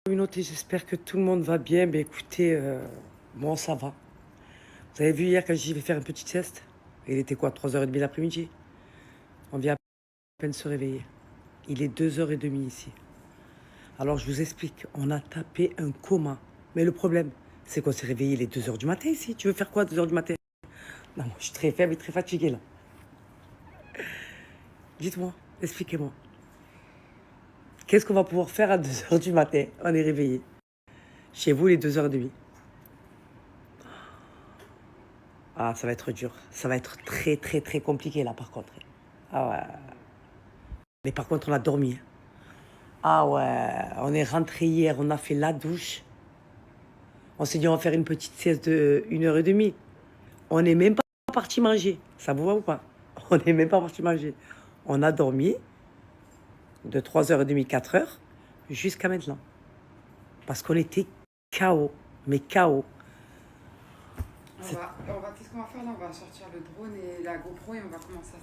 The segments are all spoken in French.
Communauté, j'espère que tout le monde va bien. Mais écoutez, moi ça va. Vous avez vu hier quand j'y vais faire une petite sieste? Il était quoi, 3h30 l'après-midi? On vient à peine se réveiller. Il est 2h30 ici. Alors je vous explique, on a tapé un coma. Mais le problème, c'est qu'on s'est réveillé les 2h du matin ici. Tu veux faire quoi à 2h du matin? Non, moi je suis très faible et très fatiguée là. Dites-moi, expliquez-moi. Qu'est-ce qu'on va pouvoir faire à 2h du matin? On est réveillé. Chez vous, les 2h30. Ah, ça va être dur. Ça va être très, très, très compliqué, là, par contre. Ah ouais. Mais par contre, on a dormi. Ah ouais. On est rentré hier, on a fait la douche. On s'est dit, on va faire une petite sieste de 1h30. On n'est même pas parti manger. Ça vous va ou pas? On n'est même pas parti manger. On a dormi de 3h30, 4h jusqu'à maintenant. Parce qu'on était KO. Mais KO. Qu'est-ce qu'on va faire là? On va sortir le drone et la GoPro et on va commencer à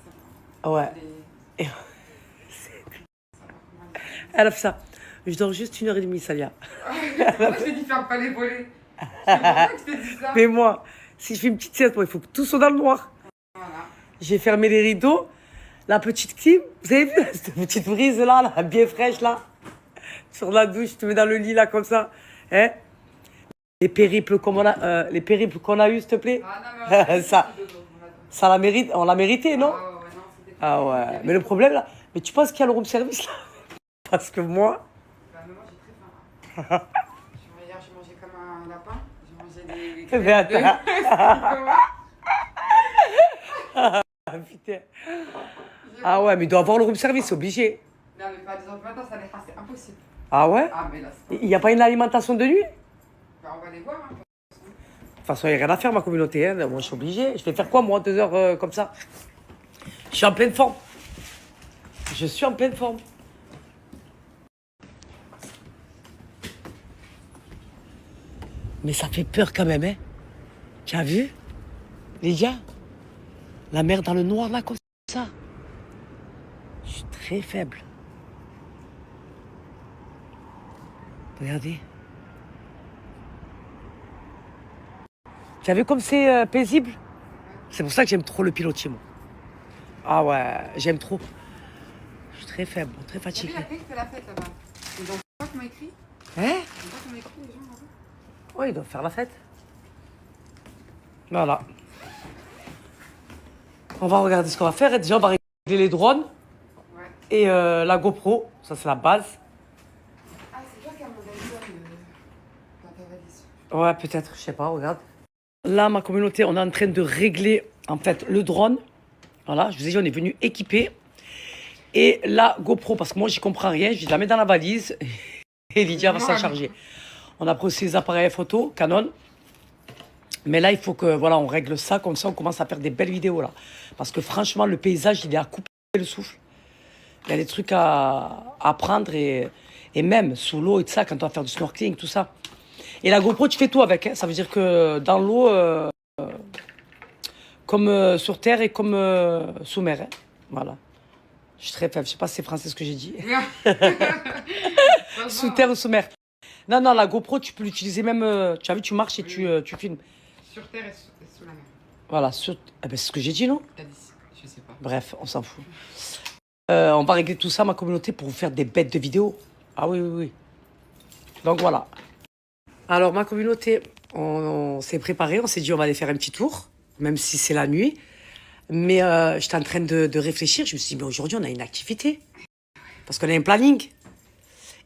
savoir. Ouais. Elle a fait ça. Je dors juste 1h30, Salia. Moi, je t'ai dit, ferme pas les volets. C'est pourquoi que je t'ai dit ça? Mais moi, si je fais une petite sieste, il faut que tout soit dans le noir. Voilà. J'ai fermé les rideaux. La petite clim, vous avez vu cette petite brise là, bien fraîche là, sur la douche, tu te mets dans le lit là comme ça. Hein? Les périples qu'on a, eu, s'il te plaît. Ah non, mais ça la mérite, on l'a mérité, non? Ah ouais, non, c'était Ah ouais. Mais le problème là, mais tu penses qu'il y a le room service là? Parce que moi. Bah, mais moi, j'ai très faim. Hier, j'ai mangé comme un lapin. J'ai mangé des Mais attends. Putain. Ah ouais, mais il doit avoir le room service, c'est obligé. Non, mais pas à 2h du matin, ça n'est pas, c'est impossible. Ah ouais? Ah, mais là, c'est pas... Il n'y a pas une alimentation de nuit? Bah, on va les voir. Hein. De toute façon, il n'y a rien à faire, ma communauté. Hein. Moi, je suis obligé. Je vais faire quoi, moi, 2h comme ça? Je suis en pleine forme. Je suis en pleine forme. Mais ça fait peur quand même, hein? Tu as vu, Lydia? La mer dans le noir, là, comme ça. Je suis très faible. Regardez. Tu as vu comme c'est paisible? C'est pour ça que j'aime trop le pilotis, moi. Ah ouais, j'aime trop. Je suis très faible, très fatigué. T'as vu, il y a quelqu'un qui fait la fête là-bas. Ils ont pas qu'on m'a écrit? Hein? Ils ont pas qu'on m'a écrit, les gens là-bas? Oui, ils doivent faire la fête. Voilà. On va regarder ce qu'on va faire. Déjà, on va régler les drones. Ouais. Et la GoPro. Ça, c'est la base. Ah, c'est toi qui as mon téléphone dans ta valise. Ouais, peut-être. Je sais pas, regarde. Là, ma communauté, on est en train de régler, en fait, le drone. Voilà, je vous ai dit, on est venu équiper. Et la GoPro, parce que moi, j'y comprends rien. Je la mets dans la valise. Et Lydia va s'en charger. On a pris aussi les appareils photo Canon. Mais là, il faut que, voilà, on règle ça. Comme ça, on commence à faire des belles vidéos, là. Parce que franchement, le paysage, il est à couper le souffle. Il y a des trucs à prendre et même sous l'eau et tout ça, quand on va faire du snorkeling, tout ça. Et la GoPro, tu fais tout avec. Hein. Ça veut dire que dans l'eau, comme sur terre et comme sous mer. Hein. Voilà. Je suis très faible. Je sais pas si c'est français ce que j'ai dit. Sous terre ou sous mer. Non, non, la GoPro, tu peux l'utiliser même. Tu as vu, tu marches et tu filmes. Sur terre et sous la mer. Voilà, sur... c'est ce que j'ai dit, non? T'as dit, je sais pas. Bref, on s'en fout. On va régler tout ça, ma communauté, pour vous faire des bêtes de vidéos. Ah oui, oui, oui. Donc voilà. Alors, ma communauté, on s'est préparé, on s'est dit on va aller faire un petit tour, même si c'est la nuit. Mais j'étais en train de réfléchir, je me suis dit, mais aujourd'hui, on a une activité. Parce qu'on a un planning.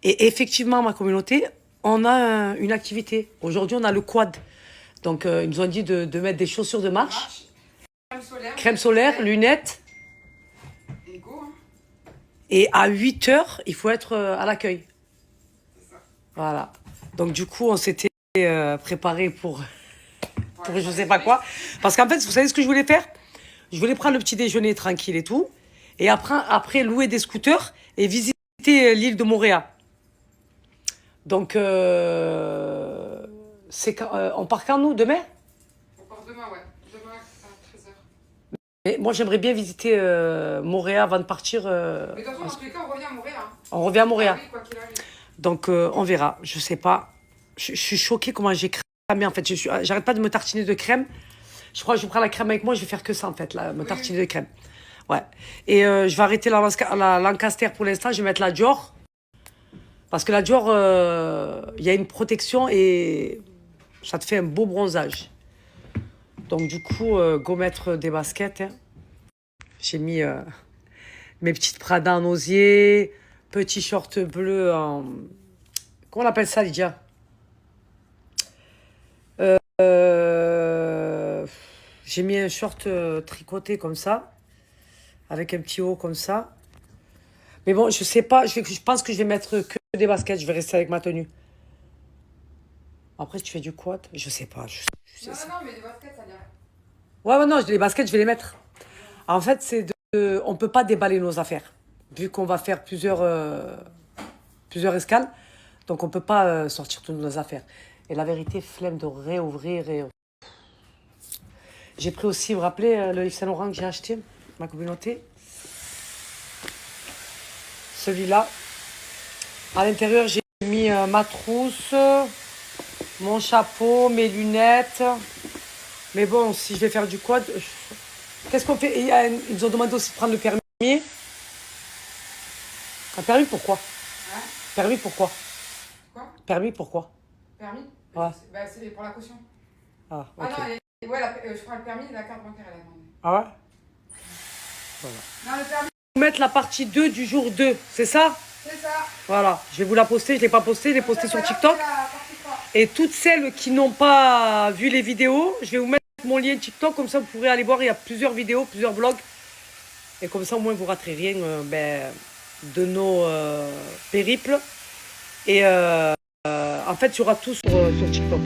Et effectivement, ma communauté, on a une activité. Aujourd'hui, on a le quad. Donc, ils nous ont dit de mettre des chaussures de marche. Crème solaire, lunettes. Et go, hein. Et à 8h, il faut être à l'accueil. C'est ça. Voilà. Donc, du coup, on s'était préparé pour je sais pas quoi. Parce qu'en fait, vous savez ce que je voulais faire? Je voulais prendre le petit déjeuner tranquille et tout. Et après louer des scooters et visiter l'île de Montréal. Donc, on part quand, nous, demain? On part demain, ouais. Demain à 13h. Mais moi, j'aimerais bien visiter Montréal avant de partir. Mais de toute façon, dans tous les cas, on revient à Montréal. Hein. On revient à Montréal. Ah oui, quoi qu'il arrive. Donc, on verra. Je sais pas. Je suis choquée comment j'ai cramé, en fait. J'arrête pas de me tartiner de crème. Je crois que je prends la crème avec moi, je vais faire que ça, en fait, me tartiner de crème. Ouais. Et je vais arrêter la Lancaster pour l'instant. Je vais mettre la Dior. Parce que la Dior, il y a une protection et ça te fait un beau bronzage. Donc, du coup, go mettre des baskets. Hein. J'ai mis mes petites Prada en osier, petit short bleu en... Comment on appelle ça, Lydia? J'ai mis un short tricoté comme ça, avec un petit haut comme ça. Mais bon, je sais pas, je pense que je vais mettre que des baskets, je vais rester avec ma tenue. Après, si tu fais du quad, je sais pas. Non, mais les baskets, ça dirait. Ouais, non, les baskets, je vais les mettre. En fait, on peut pas déballer nos affaires, vu qu'on va faire plusieurs escales. Donc, on peut pas sortir toutes nos affaires. Et la vérité, flemme de réouvrir. J'ai pris aussi, vous vous rappelez, le Yves Saint Laurent que j'ai acheté, ma communauté. Celui-là. À l'intérieur, j'ai mis ma trousse, mon chapeau, mes lunettes. Mais bon, si je vais faire du quad, qu'est-ce qu'on fait? Ils nous ont demandé aussi de prendre le permis. Un permis pourquoi? Hein? Permis pourquoi? Quoi? Permis pourquoi? Permis? Ouais. C'est pour la caution. Ah, ok. Ah non, ouais, je prends le permis et la carte bancaire, elle a demandé. Ah ouais? Voilà. Non, le permis, Mettre la partie 2 du jour 2, c'est ça? c'est ça. Voilà, je vais vous la poster, je ne l'ai pas postée, je l'ai postée sur Alors, TikTok. c'est la partie 3. Et toutes celles qui n'ont pas vu les vidéos, je vais vous mettre mon lien TikTok, comme ça vous pourrez aller voir, il y a plusieurs vidéos, plusieurs vlogs. Et comme ça au moins vous ne raterez rien de nos périples. Et en fait, il y aura tout sur TikTok.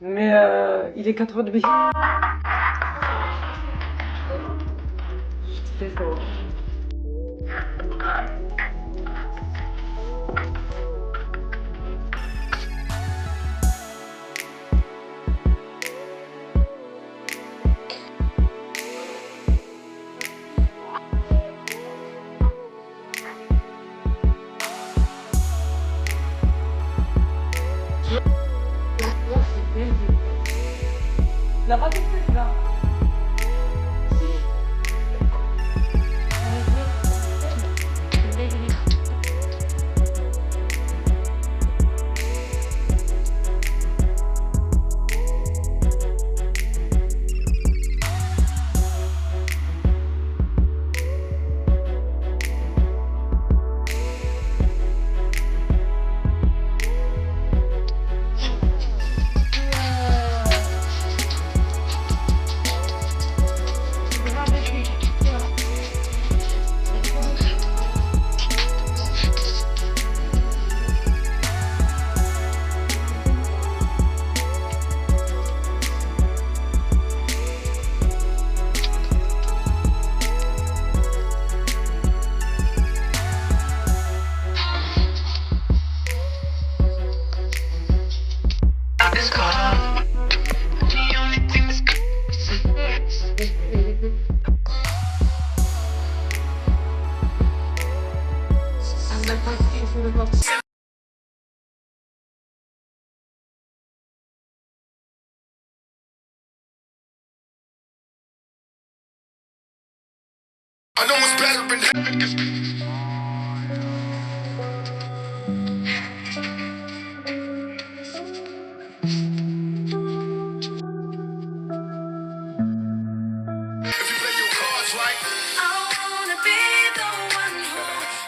Mais il est 4h30. C'est ça. La pas fait là. I know it's better than heaven 'cause if you play your cards right, I wanna be the one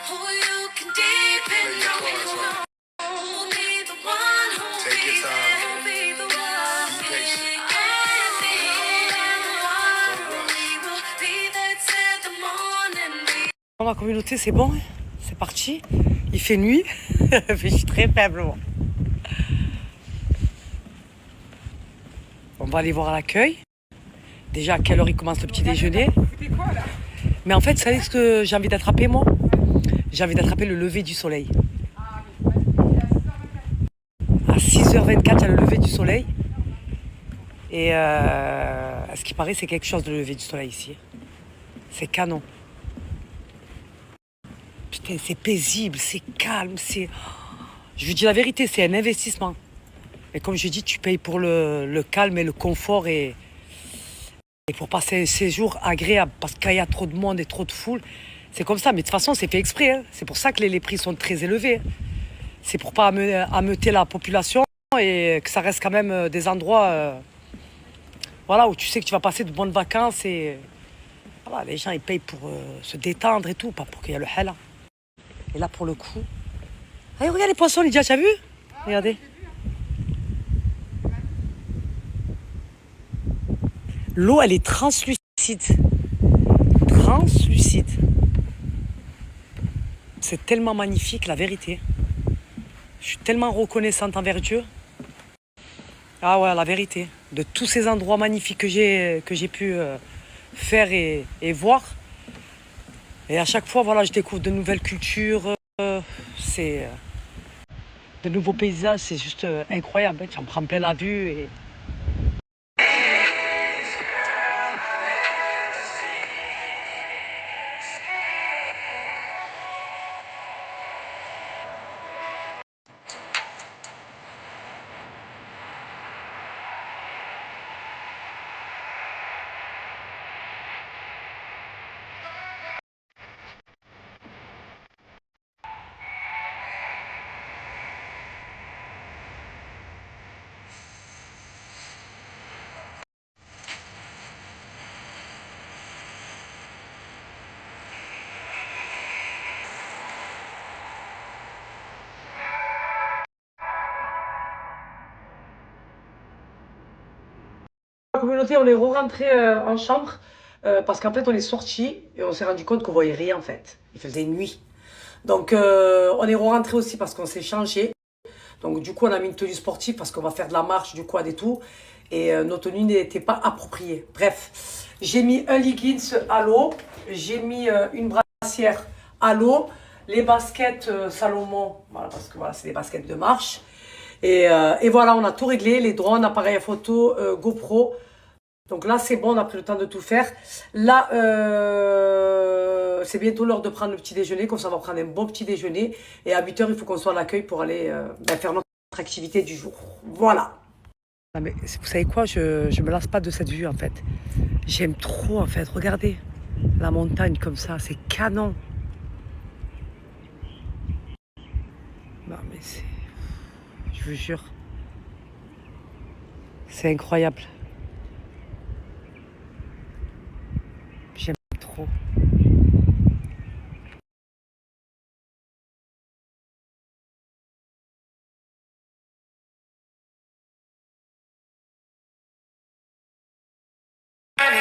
who you can depend on. Who'll be the one who'll take be your time. There, who'll be the one. Be patient. And be the one. We will be there till the morning. Dans ma communauté, c'est bon, c'est parti. Il fait nuit, je suis très faible. Moi. On va aller voir à l'accueil. Déjà, à quelle heure il commence le petit déjeuner? Mais en fait, vous savez ce que j'ai envie d'attraper, moi? J'ai envie d'attraper le lever du soleil. À 6h24, il y a le lever du soleil. Et à ce qui paraît, c'est quelque chose de lever du soleil ici. C'est canon. Putain, c'est paisible, c'est calme, c'est... Je vous dis la vérité, c'est un investissement. Et comme je dis, tu payes pour le calme et le confort et pour passer un séjour agréable. Parce que quand il y a trop de monde et trop de foule, c'est comme ça. Mais de toute façon, c'est fait exprès. Hein. C'est pour ça que les prix sont très élevés. C'est pour pas ameuter la population et que ça reste quand même des endroits voilà, où tu sais que tu vas passer de bonnes vacances. Et voilà, les gens, ils payent pour se détendre et tout, pas pour qu'il y ait le hela. Et là, pour le coup... Allez, regarde les poissons, Lydia, tu as vu? Regardez. L'eau, elle est translucide. Translucide. C'est tellement magnifique, la vérité. Je suis tellement reconnaissante envers Dieu. Ah ouais, la vérité. De tous ces endroits magnifiques que j'ai pu faire et voir. Et à chaque fois, voilà, je découvre de nouvelles cultures. C'est de nouveaux paysages, c'est juste incroyable. Tu en prends plein la vue. Et... La communauté, on est re-rentré en chambre parce qu'en fait, on est sorti et on s'est rendu compte qu'on voyait rien en fait. Il faisait nuit. Donc, on est re-rentré aussi parce qu'on s'est changé. Donc du coup, on a mis une tenue sportive parce qu'on va faire de la marche, du quad et tout. Et nos tenues n'étaient pas appropriées. Bref, j'ai mis un leggings à l'eau. J'ai mis une brassière à l'eau. Les baskets Salomon, voilà, parce que voilà, c'est des baskets de marche. Et voilà, on a tout réglé. Les drones, appareil à photo, GoPro. Donc là, c'est bon, on a pris le temps de tout faire. Là, c'est bientôt l'heure de prendre le petit déjeuner. Comme ça, on va prendre un bon petit déjeuner. Et à 8 h, il faut qu'on soit à l'accueil pour aller faire notre activité du jour. Voilà. Non mais vous savez quoi, je me lasse pas de cette vue en fait. J'aime trop en fait. Regardez la montagne comme ça, c'est canon. Non mais c'est... Je vous jure. C'est incroyable. J'aime trop.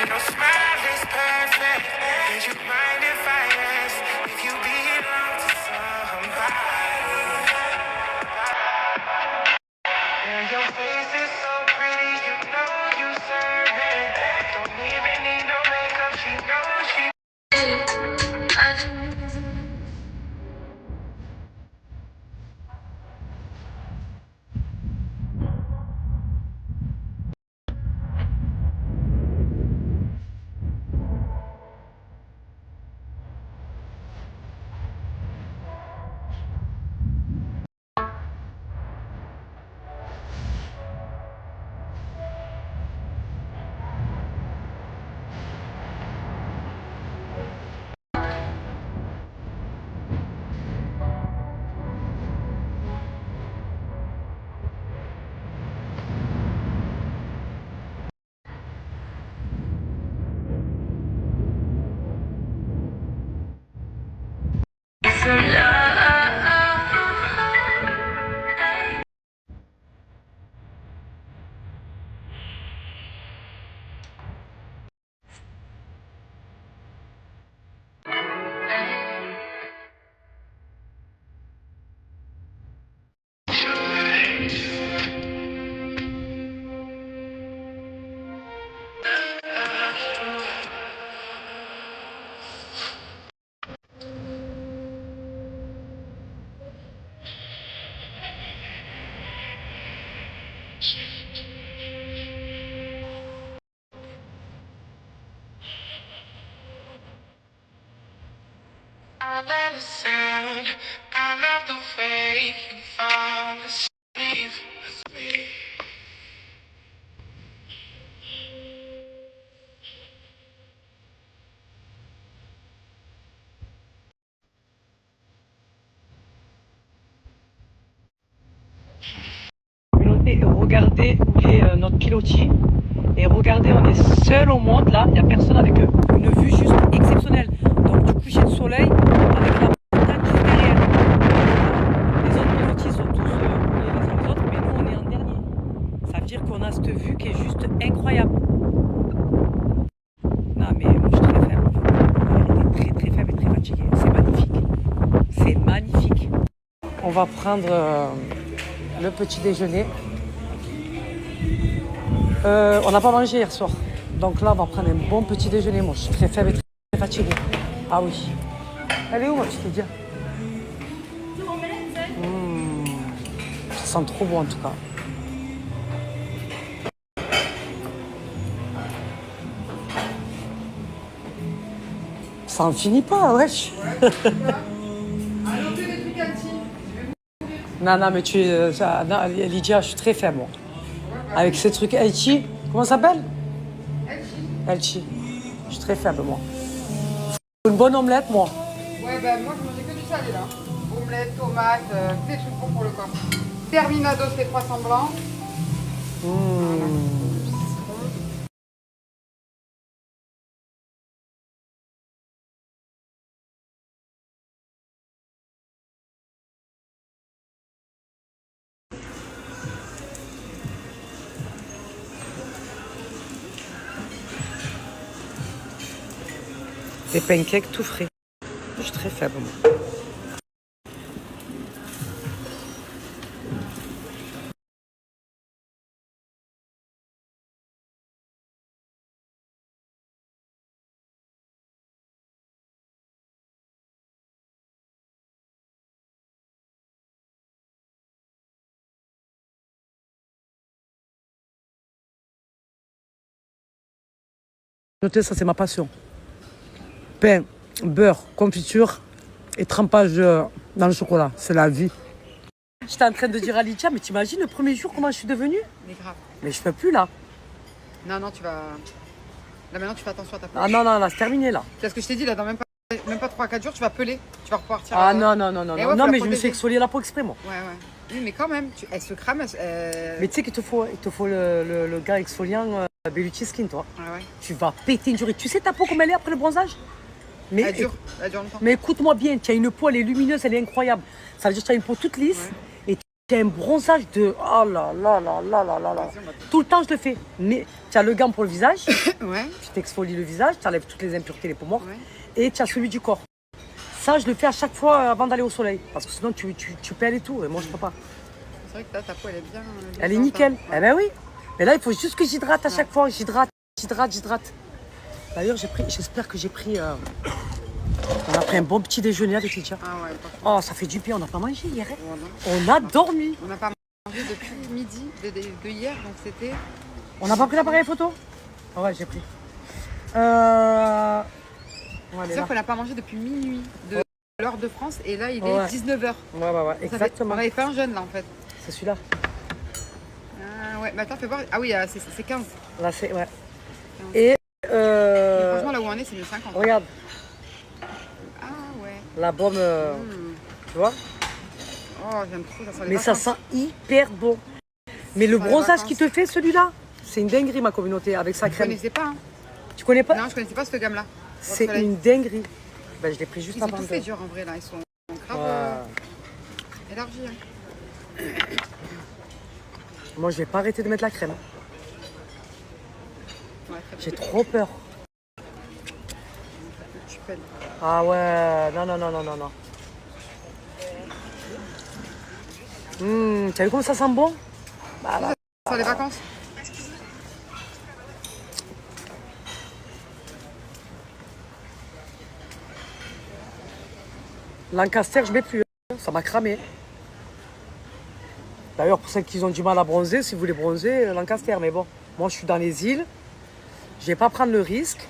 Your smile is perfect. Would you mind if I ask if you belong to somebody? And your face is so pretty, you know you serve it. Don't even need no makeup, she knows she. I love the sound, I love the way you fall asleep with me. Communauté, regardez où est notre pilotis. Et regardez, on est seul au monde là. Il n'y a personne avec une vue juste exceptionnelle. Donc du coucher de soleil avec la montagne juste derrière. Les autres pilotis sont tous collés les uns les autres, mais nous on est en dernier. Ça veut dire qu'on a cette vue qui est juste incroyable. Non mais moi je suis très faible. Elle est très faible et très fatiguée. C'est magnifique. C'est magnifique. On va prendre le petit déjeuner. On n'a pas mangé hier soir. Donc là, on va prendre un bon petit déjeuner. Moi, je suis très faible et très fatiguée. Ah oui. Elle est où, ma petite Lydia? Ça sent trop bon, en tout cas. Ça en finit pas, wesh. Non, mais tu es... non, Lydia, je suis très faible, moi. Avec ces trucs Elchi, comment ça s'appelle? Elchi. Je suis très faible, moi. Une bonne omelette, moi. Ouais, ben moi je mangeais que du salé là. Omelette, tomates, des trucs bons pour le corps. Terminados, les croissants blancs. Des pancakes tout frais. Je suis très faible, moi. Notez, ça c'est ma passion. Pain, beurre, confiture et trempage dans le chocolat. C'est la vie. J'étais en train de dire à Lydia, mais t'imagines le premier jour comment je suis devenue? Mais grave. Mais je peux plus là. Non, non, tu vas. Là maintenant, tu fais attention à ta peau. Ah non, non, là, c'est terminé là. C'est ce que je t'ai dit, là, dans même pas 3-4 jours, tu vas peler. Tu vas repartir. Ah non, non, non, non, Eh non, ouais, non, faut la mais je me suis protéger. exfolié la peau exprès moi. Ouais, ouais. Oui, mais quand même, elle se crame. Mais tu sais qu'il te faut le gars exfoliant Bellucci Skin, toi. Ouais, ouais. Tu vas péter une durée. Tu sais ta peau comme elle est après le bronzage? Mais, Elle dure longtemps. mais écoute-moi bien, tu as une peau, elle est lumineuse, elle est incroyable. Ça veut dire que tu as une peau toute lisse et tu as un bronzage de... Oh là là là là là là là. Tout le temps, je le fais. Mais tu as le gant pour le visage, Ouais. tu t'exfolies le visage, tu enlèves toutes les impuretés, les peaux mortes, Ouais. et tu as celui du corps. Ça, je le fais à chaque fois avant d'aller au soleil. Parce que sinon, tu pèles et tout, et moi, je peux pas. C'est vrai que là, ta peau, elle est bien. Elle est bien nickel. sympa. Eh ben oui. Mais là, il faut juste que j'hydrate à chaque fois. J'hydrate. D'ailleurs, j'espère que j'ai pris... on a pris un bon petit déjeuner avec Lydia. Ah ouais, par contre, Oh, ça fait du bien. On n'a pas mangé hier. Hein. on On a dormi. n'a pas mangé depuis midi de hier, donc c'était. On n'a pas pris l'appareil photo? Ah ouais, j'ai pris. Ouais, elle est C'est là. sûr qu'on n'a pas mangé depuis minuit de l'heure de France, et là, il est Ouais. 19h. Ouais, exactement. On avait fait un jeûne, là, en fait. C'est celui-là. Ah ouais, mais attends, fais voir. Ah oui, c'est 15. Là, c'est... Ouais. Et... Mais franchement, là où on est, c'est 1050. regarde, Ah ouais. la baume, tu vois. Oh, j'aime trop, ça sent les Mais ça vacances. sent hyper bon. Mais le sent les bronzage vacances. qui te fait, celui-là, c'est une dinguerie, ma communauté, avec sa Je crème. connaissais pas, hein. Tu connais pas? Non, je connaissais pas cette gamme-là. C'est Soleil. une dinguerie. Ben, je l'ai pris juste Ils ont avant tout de... fait dur, en vrai, là. Ils sont grave élargis. Hein. Moi, je vais pas arrêter de mettre la crème. Ouais, très J'ai bien. trop peur. Tu pèles. Ah ouais, non, non, non, non, non, non. T'as vu comme ça sent bon? Bah, là. Ça sent les vacances. Lancaster, je mets plus. Hein. Ça m'a cramé. D'ailleurs, pour celles qui ont du mal à bronzer, si vous voulez bronzer, Lancaster. Mais bon, moi, je suis dans les îles. Je vais pas prendre le risque.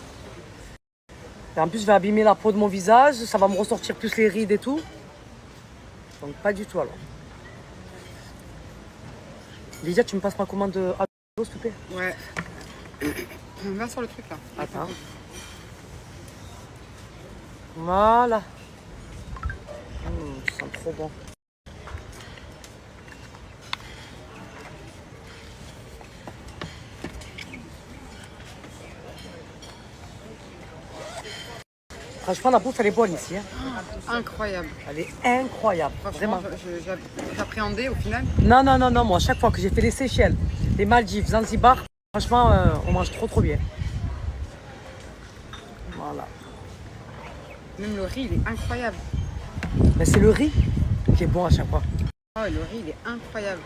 Et en plus, je vais abîmer la peau de mon visage. Ça va me ressortir plus les rides et tout. Donc, pas du tout alors. Lydia, tu me passes ma commande à l'eau, s'il te plaît? Ouais. Va sur le truc, là. Attends. Voilà. Ça sent trop bon. Franchement, la bouffe, elle est bonne ici. Hein. Incroyable. Elle est incroyable, Franchement, vraiment. j'appréhendais au final. Non, non, non, non, moi, à chaque fois que j'ai fait les Seychelles, les Maldives, Zanzibar, franchement, on mange trop, trop bien. Voilà. Même le riz, il est incroyable. Mais c'est le riz qui est bon à chaque fois. Oh, le riz, il est incroyable.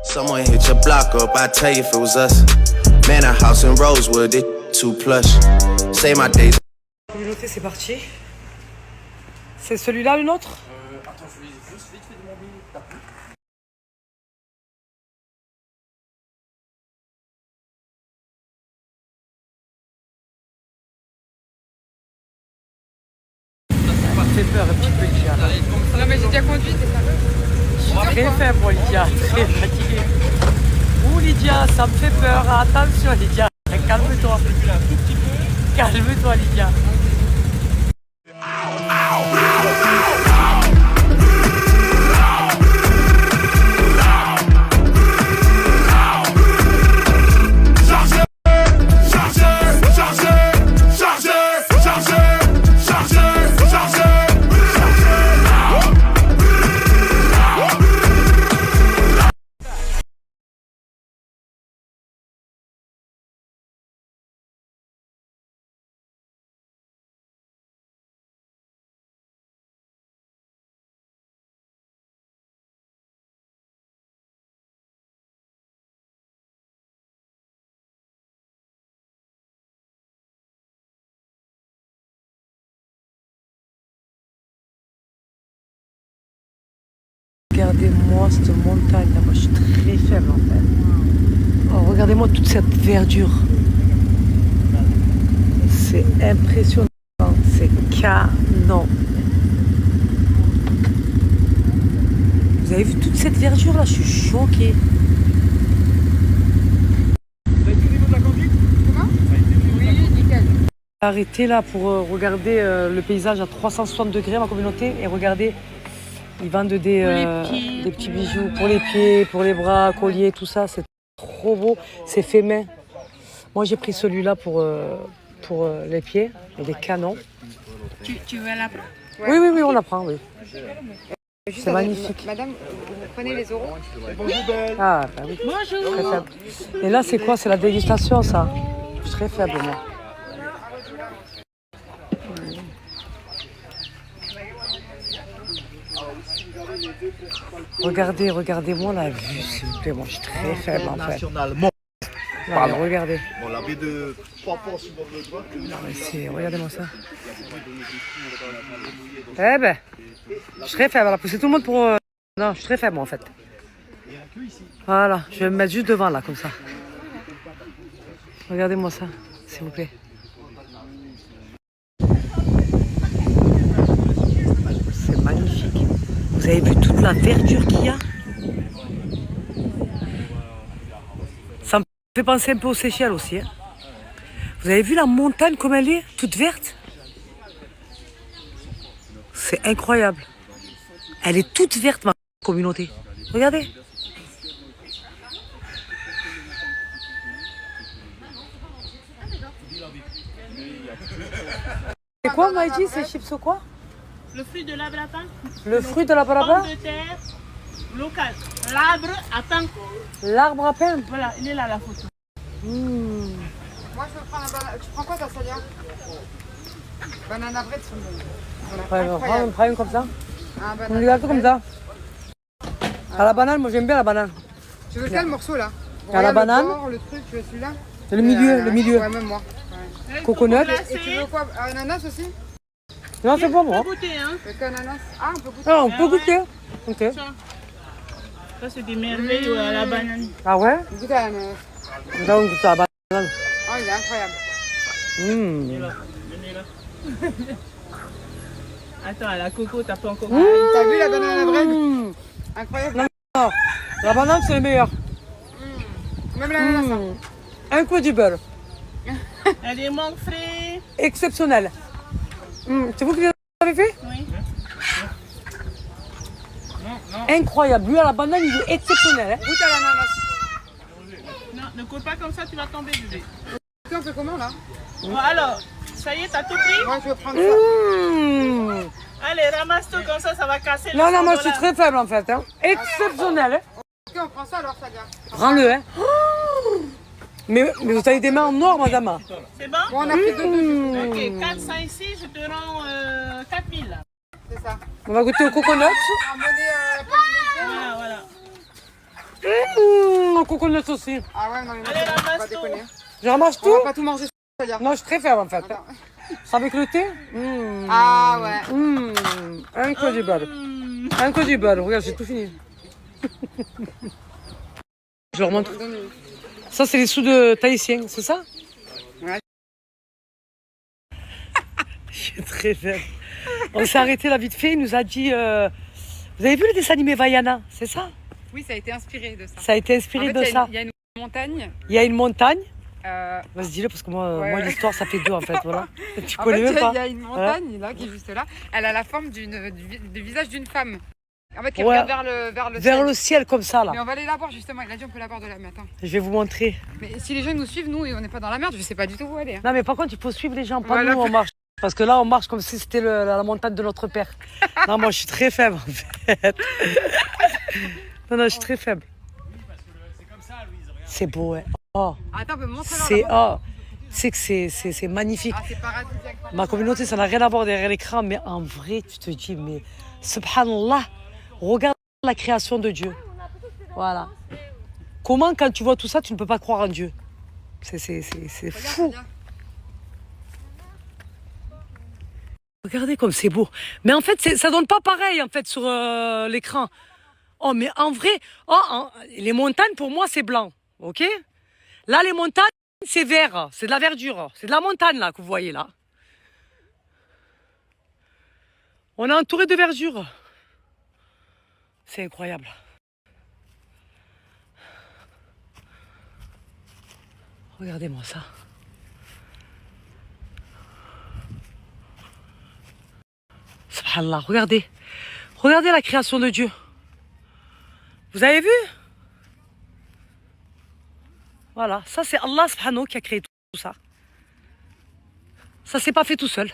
Someone hit your block up, I tell you if it was us. Man, a house in Rosewood, it too plush. Say my days. Communauté, c'est parti. C'est celui-là, le nôtre? Attends, je vais juste vite fait demander ta pub. Ça m'a fait peur un petit peu, Lydia. Non, mais j'ai déjà conduit, c'est ça. Très faible, Lydia, très fatiguée. Ouh, Lydia, ça me fait peur. Attention, Lydia. Calme-toi. Calme-toi, Lydia. Regardez-moi cette montagne là, moi je suis très faible en fait. Oh, regardez-moi toute cette verdure. C'est impressionnant, c'est canon. Vous avez vu toute cette verdure là, je suis choquée. Oui, nickel. Arrêté là pour regarder le paysage à 360 degrés ma communauté et regardez, ils vendent des petits bijoux pour les pieds, pour les bras, colliers, tout ça, c'est trop beau, c'est fait main. Moi j'ai pris celui-là pour les pieds, il est canon. Tu veux la prendre? Oui, on la prend, oui. Juste C'est magnifique. Madame, vous prenez les euros? Ah, bah oui. Bonjour. Très faible. Et là, c'est quoi? C'est la dégustation, ça. Je suis très faible, moi. Regardez-moi la vue, s'il vous plaît. Moi, je suis très faible, en fait. Nationalement. Non, mais regardez. Bon, la baie de Papa sur le droit. Regardez-moi ça. Eh ben, je suis très faible. Elle a poussé tout le monde pour... Non, je suis très faible, moi, en fait. Voilà, je vais me mettre juste devant, là, comme ça. Regardez-moi ça, s'il vous plaît. C'est magnifique. Vous avez vu toute la verdure qu'il y a? Ça me fait penser un peu aux Seychelles aussi. Hein. Vous avez vu la montagne comme elle est, toute verte? C'est incroyable. Elle est toute verte, ma communauté. Regardez. C'est quoi, Maïdi? C'est chips ou quoi? Le fruit de l'arbre à pain. Le fruit de la baraba? Pomme de terre locale. L'arbre à pain. L'arbre à pain. Voilà, il est là la photo. Moi, je veux prendre un banana. Tu prends quoi, ta Salia? Banana bread, c'est bon. Voilà, Ouais, incroyable. on prend une comme ça. Un On banana regarde tout comme bread. ça. À la banane, moi j'aime bien la banane. Tu veux quel morceau, là? À la Regarde banane. Le bord, le truc, tu veux celui-là? Le milieu, le milieu. Ouais, même moi. Ouais. Coconut. Et tu veux quoi? Ananas aussi? Non, c'est pas moi. On peut goûter, hein. Le qu'ananas? Ah, on peut goûter. Ah, on peut goûter. Ok. Ça, c'est des merveilles à la banane. Ah ouais? Goûte à l'ananas. Là, on goûte à la banane. Oh, il est incroyable. Attends, à la coco, t'as pas encore. T'as vu la banana bread? Incroyable. Non, la banane, c'est le meilleur. Même l'ananas. hein. Un coup du beurre. Elle est mangue frais. Exceptionnel. C'est vous qui l'avez fait? Oui. Incroyable. Lui, à la banane, il est exceptionnel. Hein. Goûte à l'ananas. Non, ne cours pas comme ça, tu vas tomber, bébé. Tu on fait comment, là? Bon, alors, ça y est, t'as tout pris? Moi, je veux prendre ça. Allez, ramasse tout comme ça va casser le Non, non, 100 moi, je suis très faible, en fait. Hein. Exceptionnel. Hein. Ok, on prend ça, alors, Salia. Prends-le. Hein. Mais vous avez des mains en or, madame. C'est bon? Bon, on a pris deux. Ok, 4, 5, 6, je te rends 4000. C'est ça. On va goûter au coconut. On va emmener Voilà, voilà. Au coconut aussi. Ah ouais, non, mais Allez, on va ramasse tout. déconner. Je ramasse On va tout. pas tout manger, Salia. Non, je suis très faible, en fait. Attends. Avec le thé. Ah ouais. Un coup du beurre. Un coup du beurre. Regarde, j'ai tout fini. Je leur montre. Ça, c'est les sous de Tahitien, c'est ça? Ouais. Je suis très faible. On s'est arrêté là vite fait. Il nous a dit vous avez vu le dessin animé Vaiana? C'est ça? Oui, ça a été inspiré de ça. Ça a été inspiré de ça. Il y a une montagne. Il y a une montagne. euh, Vas-y, dis-le parce que moi, Ouais, moi ouais. l'histoire, ça fait deux en fait. Voilà. Tu En connais fait, même pas. il y a une montagne là qui est juste là. Elle a la forme du visage d'une femme. En fait, qui Ouais. regarde vers le Vers ciel. le ciel comme ça, là. Mais on va aller la voir justement. Il a dit on peut la voir de là. Mais attends. Je vais vous montrer. Mais si les gens nous suivent, nous, on n'est pas dans la merde. Je sais pas du tout où aller. Hein. Non, mais par contre, il faut suivre les gens, pas Voilà. nous, on marche. Parce que là, on marche comme si c'était la montagne de notre père. Non, moi, je suis très faible, en fait. Non, je suis très faible. C'est beau, ouais. Oh, Attends, on peut me montrer c'est là. c'est que c'est magnifique. Ah, c'est paradisiaque. Ma communauté, ça n'a rien à voir derrière l'écran, mais en vrai, tu te dis, mais subhanallah, regarde la création de Dieu. Voilà. Comment, quand tu vois tout ça, tu ne peux pas croire en Dieu? C'est fou. Regarde. Regardez comme c'est beau. Mais en fait, ça donne pas pareil en fait sur l'écran. Oh, mais en vrai, les montagnes, pour moi, c'est blanc. Ok? Là, les montagnes, c'est vert. C'est de la verdure. C'est de la montagne, là, que vous voyez, là. On est entouré de verdure. C'est incroyable. Regardez-moi ça. Subhanallah, regardez. Regardez la création de Dieu. Vous avez vu? Voilà, ça c'est Allah subhanahu qui a créé tout ça. Ça s'est pas fait tout seul.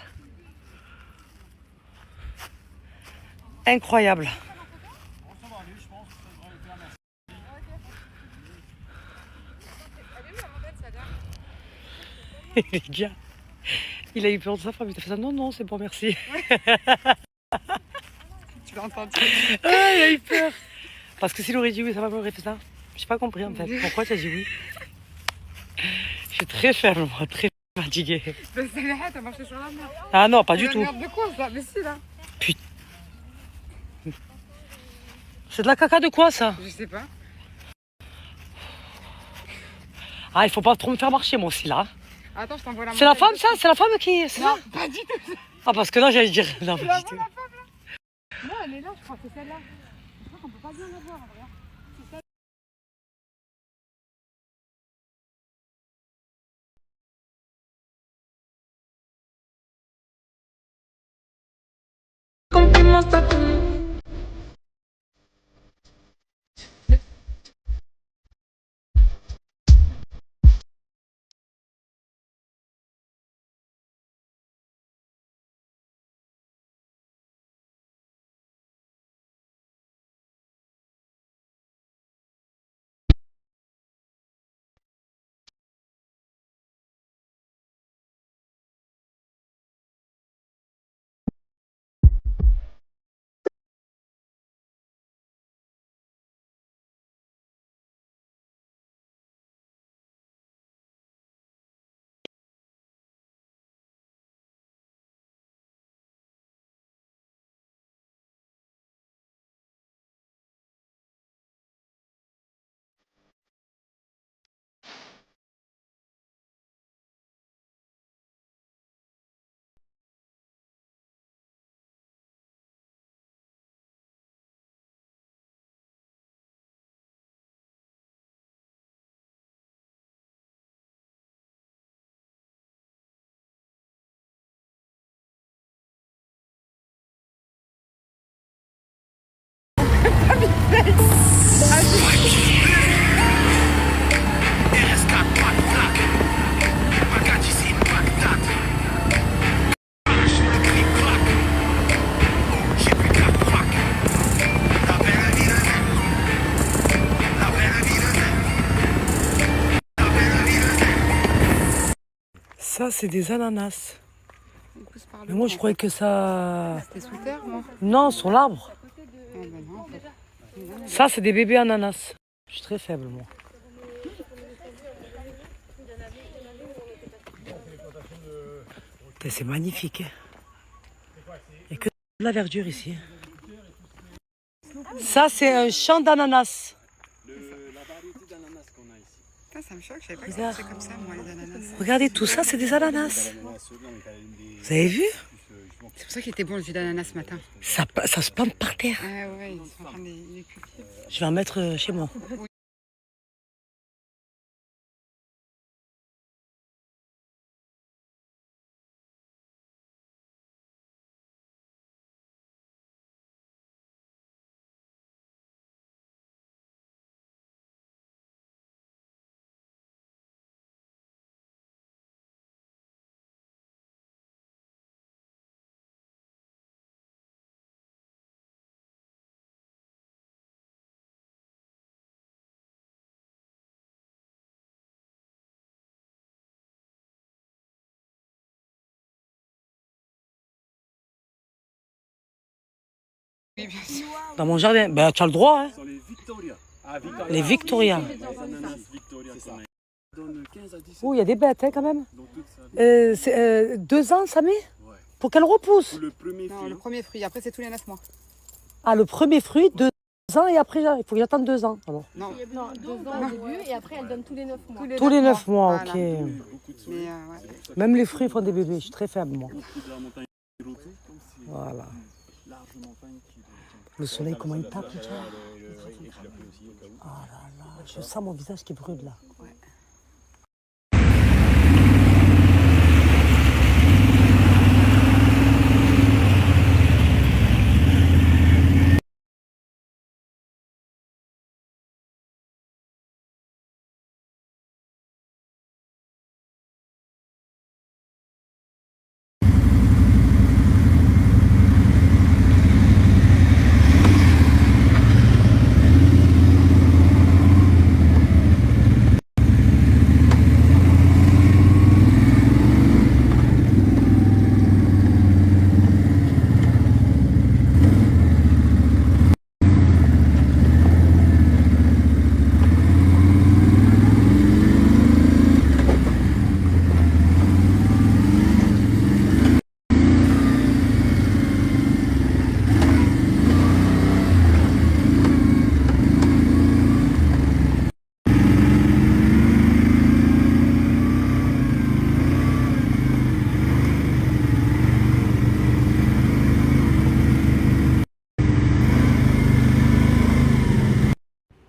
Incroyable. Les gars, il a eu peur de sa femme, il a fait ça. Non, non, c'est bon, merci. Tu l'as entendu? Ah, il a eu peur. Parce que s'il aurait dit oui, ça aurait fait ça. J'ai pas compris en fait. Pourquoi tu as dit oui? Je suis très faible, moi, très fatiguée. Ben, c'est la t'as marché sur la merde. Ah non, pas du La tout. merde de quoi ça? Mais si là. Putain. C'est de la caca de quoi ça? Je sais pas. Ah, il faut pas trop me faire marcher moi aussi là. Attends, je t'envoie la C'est la femme ça? C'est la femme qui. C'est Non, ça pas du tout. Ah, parce que là j'allais dire. Non, Tu pas la du vois tout. la femme là? Non, elle est là, je crois que c'est celle-là. Je crois qu'on peut pas bien la voir en vrai. C'est celle. Ça c'est des ananas. On pousse par le Mais moi haut, je en croyais que ça. fait. C'était sous terre, moi. Non, sur l'arbre. Ah ben non, en fait. Ça c'est des bébés ananas. Je suis très faible moi. Putain, c'est magnifique. Il n'y a que de la verdure ici. Ça c'est un champ d'ananas. Putain, ça me choque, je savais pas que Regarde. c'était comme ça, moi, les ananas. Regardez tout ça, c'est des ananas. Vous avez vu? C'est pour ça qu'il était bon le jus d'ananas ce matin. Ça se plante par terre. Ah ouais, ils sont en train de les cultiver. Je vais en mettre chez moi. Oui, bien sûr. Dans mon jardin. Ben, tu as le droit, hein. Sur les Victoria. Ah, Victoria. Les Victoria. Les ananas Victoria qu'on a. Donne 15 à 17. Oh, il y a des bêtes, hein, quand même. Donc tout ça. C'est 2 ans, ça met? Ouais. Pour qu'elle repousse. Le premier Non, fruit. le premier fruit. Après, c'est tous les 9 mois. Ah, le premier fruit, 2 ans et après, il faut que j'attende 2 ans. Pardon. Non, Non, 2 ans au début et après elle donne tous les 9 mois. Tous les 9 mois, Voilà. ok. Mais, ouais. Même les fruits font des bébés, je suis très faible, moi. Au pied de la montagne Hiroto, comme c'est Voilà. une large montagne qui... Le soleil, comment il tape, tu vois. Ah là là, je sens mon visage qui brûle là.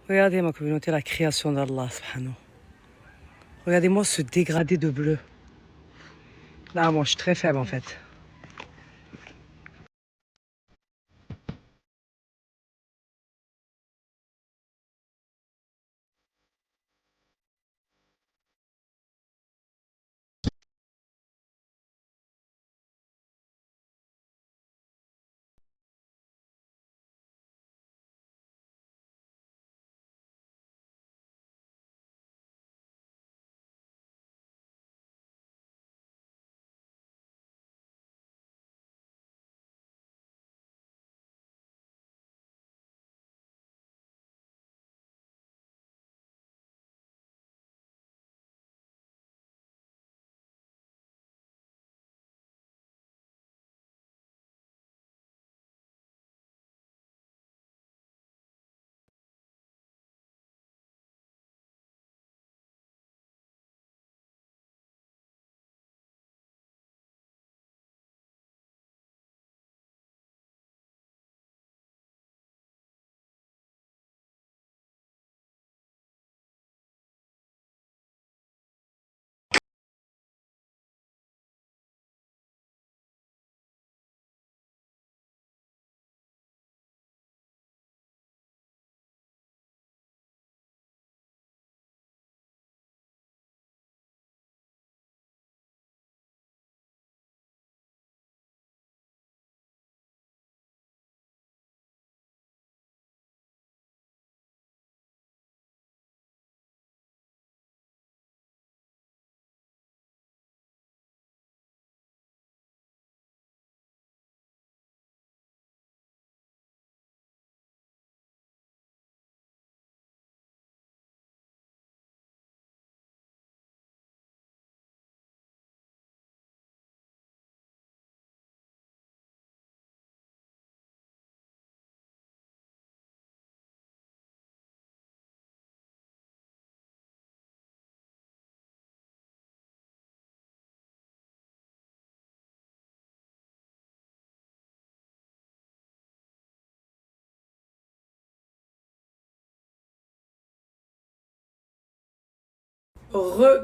Regardez ma communauté, la création d'Allah, subhanahu. Regardez-moi ce dégradé de bleu. Là, moi, je suis très faible en fait.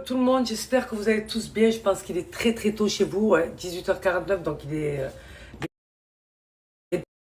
Tout le monde, j'espère que vous allez tous bien. Je pense qu'il est très très tôt chez vous, ouais, 18h49, donc il est